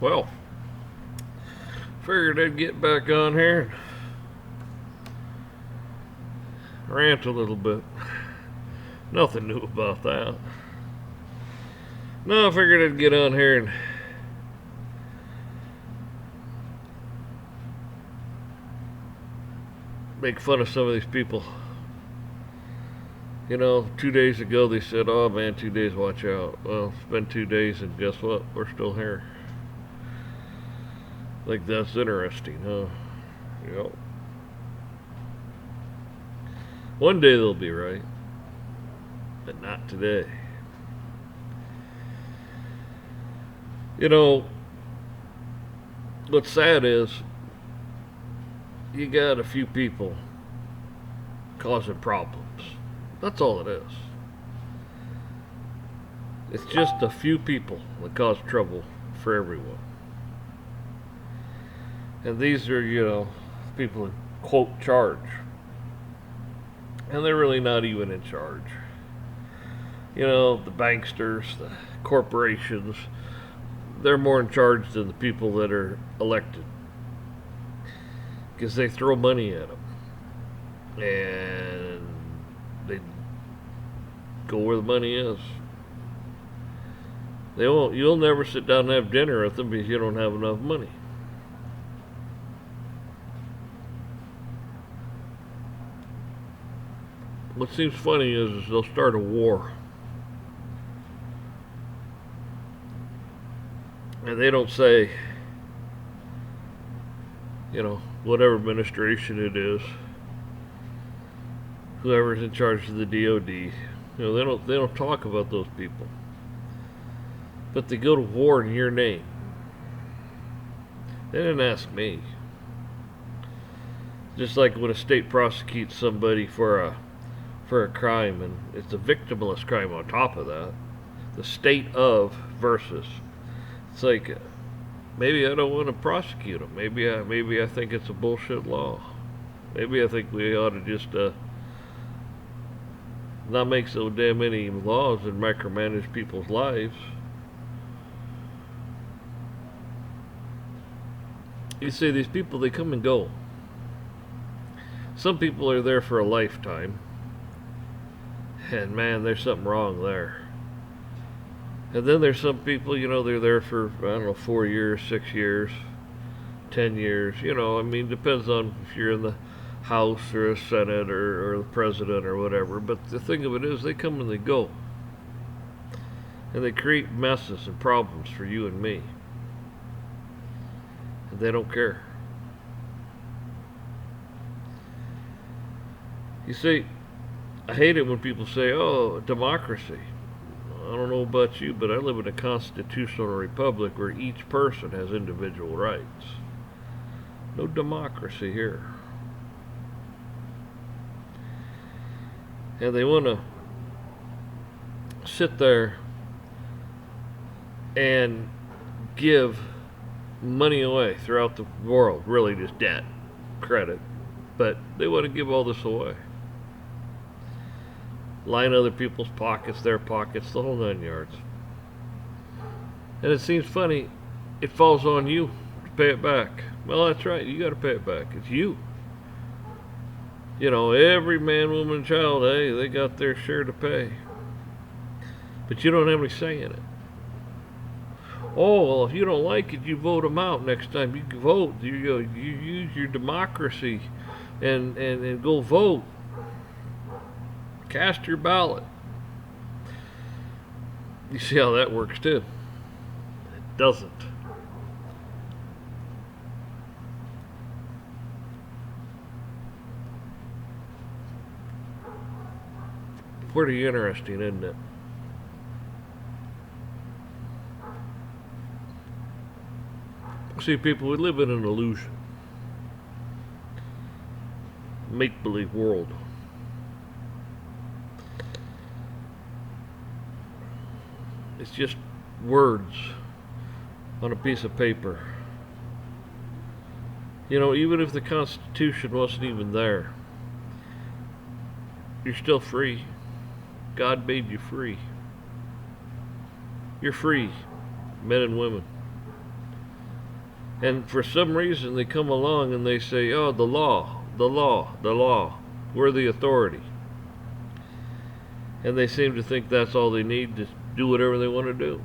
Well, figured I'd get back on here and rant a little bit. Nothing new about that. No, I figured I'd get on here and make fun of some of these people. 2 days ago they said, oh man, 2 days, watch out. Well, it's been 2 days and guess what? We're still here. Like, that's interesting, huh? Yep. One day they'll be right, but not today. What's sad is you got a few people causing problems. That's all it is. It's just a few people that cause trouble for everyone. And these are, people in quote charge. And they're really not even in charge. The banksters, the corporations, they're more in charge than the people that are elected. Because they throw money at them. And they go where the money is. You'll never sit down and have dinner with them because you don't have enough money. What seems funny is they'll start a war. And they don't say, whatever administration it is, whoever's in charge of the DOD, they don't talk about those people. But they go to war in your name. They didn't ask me. Just like when a state prosecutes somebody for a crime, and it's a victimless crime on top of that. The state of versus. It's like, maybe I don't want to prosecute them. Maybe I think it's a bullshit law. Maybe I think we ought to just not make so damn many laws and micromanage people's lives. You see, these people, they come and go. Some people are there for a lifetime. And man, there's something wrong there. And then there's some people, they're there for, 4 years, 6 years, 10 years. Depends on if you're in the House or the Senate or the President or whatever. But the thing of it is, they come and they go. And they create messes and problems for you and me. And they don't care. You see, I hate it when people say, oh, democracy. I don't know about you, but I live in a constitutional republic where each person has individual rights. No democracy here. And they want to sit there and give money away throughout the world. Really just debt, credit. But they want to give all this away. Line other people's pockets, their pockets, the whole 9 yards. And it seems funny, it falls on you to pay it back. Well, that's right, you got to pay it back. It's you. Every man, woman, and child, hey, they got their share to pay. But you don't have any say in it. Oh, well, if you don't like it, you vote them out next time. You can vote. You use your democracy and go vote. Cast your ballot. You see how that works too? It doesn't. Pretty interesting, isn't it? See, people, we live in an illusion. Make-believe world. It's just words on a piece of paper. Even if the Constitution wasn't even there, you're still free. God made you free. You're free, men and women. And for some reason they come along and they say, oh, the law, the law, the law. We're the authority. And they seem to think that's all they need to do whatever they want to do.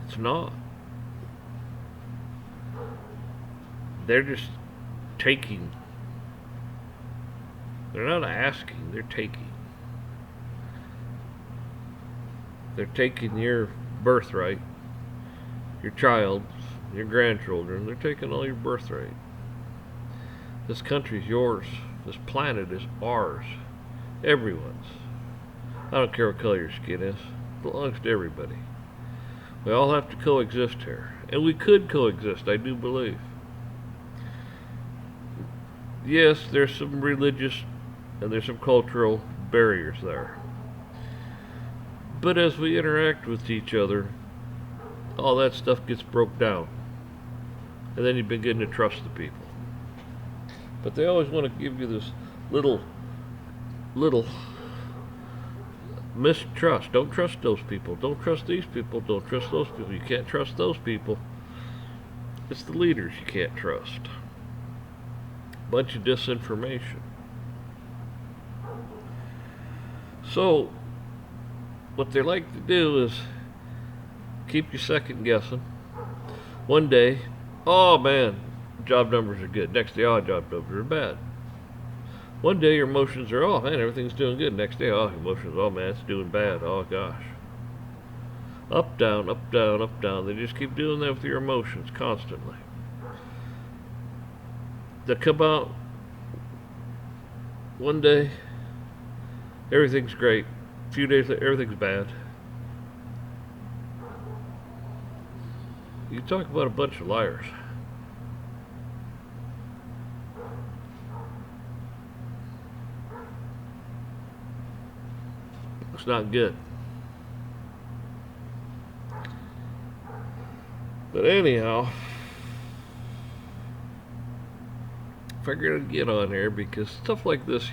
It's not. They're just taking. They're not asking, they're taking. They're taking your birthright, your child's, your grandchildren. They're taking all your birthright. This country's yours. This planet is ours. Everyone's. I don't care what color your skin is. It belongs to everybody. We all have to coexist here. And we could coexist, I do believe. Yes, there's some religious and there's some cultural barriers there. But as we interact with each other, all that stuff gets broke down. And then you begin to trust the people. But they always want to give you this little mistrust. Don't trust those people. Don't trust these people. Don't trust those people. You can't trust those people. It's the leaders you can't trust. Bunch of disinformation. So, what they like to do is keep you second guessing. One day, oh man, job numbers are good. Next day, oh, job numbers are bad. One day your emotions are, oh man, everything's doing good. Next day, oh, emotions, oh man, it's doing bad. Oh gosh. Up, down, up, down, up, down. They just keep doing that with your emotions constantly. They come out one day, everything's great. A few days later, everything's bad. You talk about a bunch of liars. It's not good. But anyhow, figured I'd get on here because stuff like this,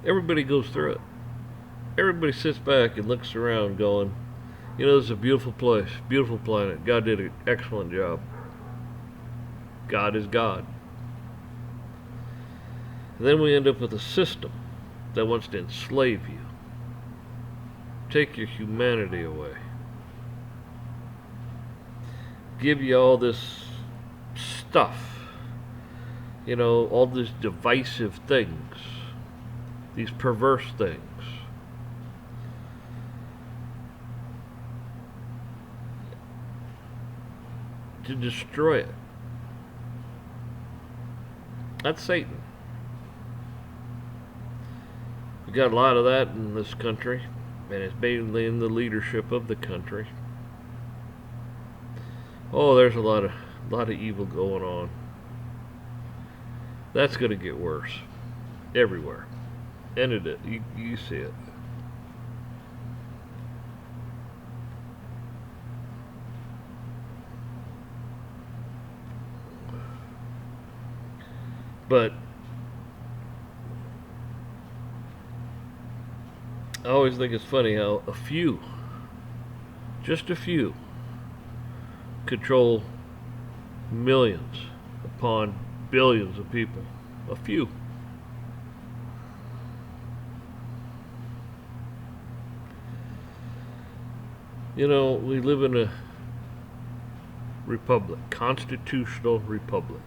everybody goes through it. Everybody sits back and looks around going, this is a beautiful place, beautiful planet. God did an excellent job. God is God. And then we end up with a system that wants to enslave you, take your humanity away, give you all this stuff, all these divisive things, these perverse things. To destroy it. That's Satan. We got a lot of that in this country, and it's mainly in the leadership of the country. Oh, there's a lot of evil going on. That's going to get worse everywhere, and it is. You see it. But I always think it's funny how just a few, control millions upon billions of people. A few. We live in a republic, constitutional republic.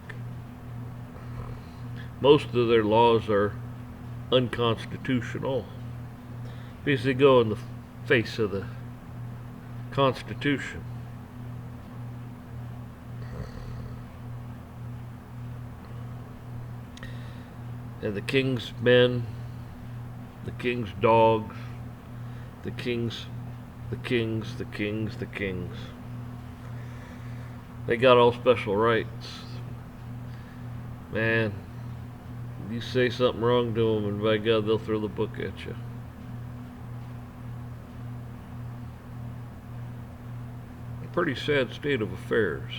Most of their laws are unconstitutional because they go in the face of the Constitution. And the king's men, the king's dogs, the kings, they got all special rights. Man, you say something wrong to them, and by God, they'll throw the book at you. A pretty sad state of affairs.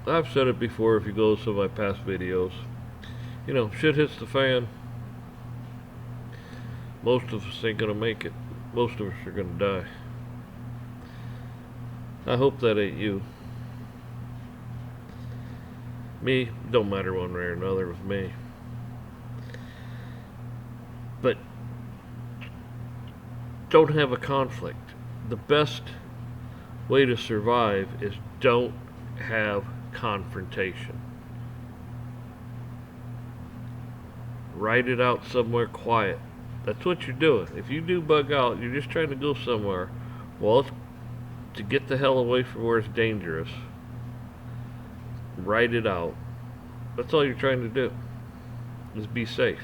I've said it before if you go to some of my past videos. You know, shit hits the fan. Most of us ain't gonna make it. Most of us are gonna die. I hope that ain't you. Me, don't matter one way or another with me. But don't have a conflict. The best way to survive is don't have confrontation. Write it out somewhere quiet. That's what you're doing. If you do bug out, you're just trying to go somewhere. Well, it's to get the hell away from where it's dangerous. Write it out. That's all you're trying to do, is be safe.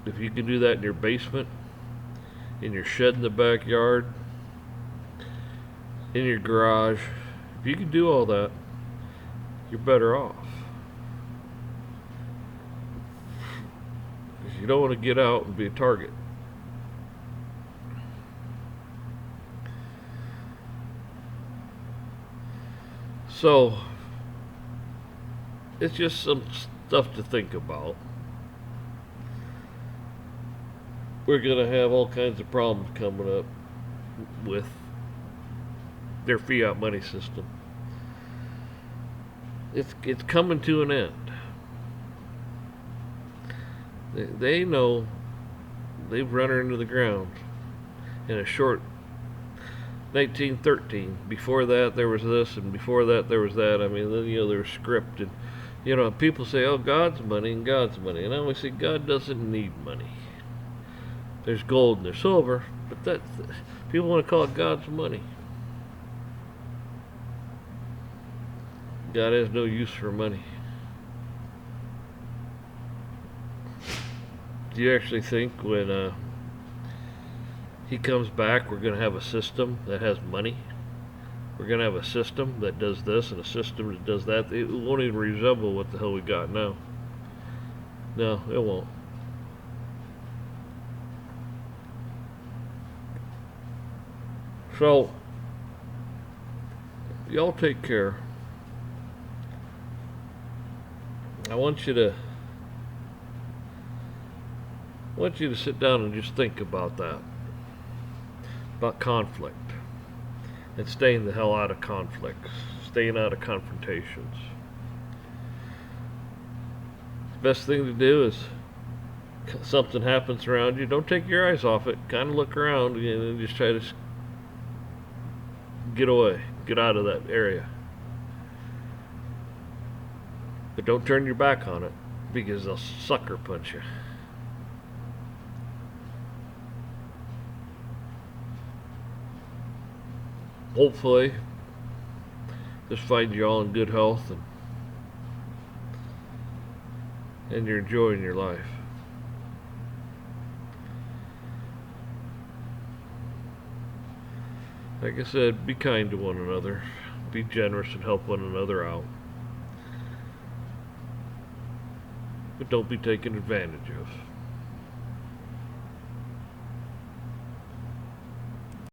If you can do that in your basement, in your shed in the backyard, in your garage, if you can do all that, you're better off. Because you don't want to get out and be a target. So, it's just some stuff to think about. We're going to have all kinds of problems coming up with their fiat money system. It's coming to an end. They know they've run her into the ground in a short 1913. Before that there was this, and before that there was that. I mean, then there's script, and people say, "Oh, God's money and God's money," and I always say God doesn't need money. There's gold and there's silver, but people want to call it God's money. God has no use for money. Do you actually think when He comes back, we're going to have a system that has money? We're going to have a system that does this and a system that does that? It won't even resemble what the hell we got now. No, it won't. So, y'all take care. I want you to sit down and just think about that. About conflict. And staying the hell out of conflicts. Staying out of confrontations. The best thing to do is something happens around you, don't take your eyes off it. Kind of look around and just try to get away. Get out of that area. But don't turn your back on it, because they'll sucker punch you. Hopefully, this finds you all in good health and you're enjoying your life. Like I said, be kind to one another. Be generous and help one another out. But don't be taken advantage of.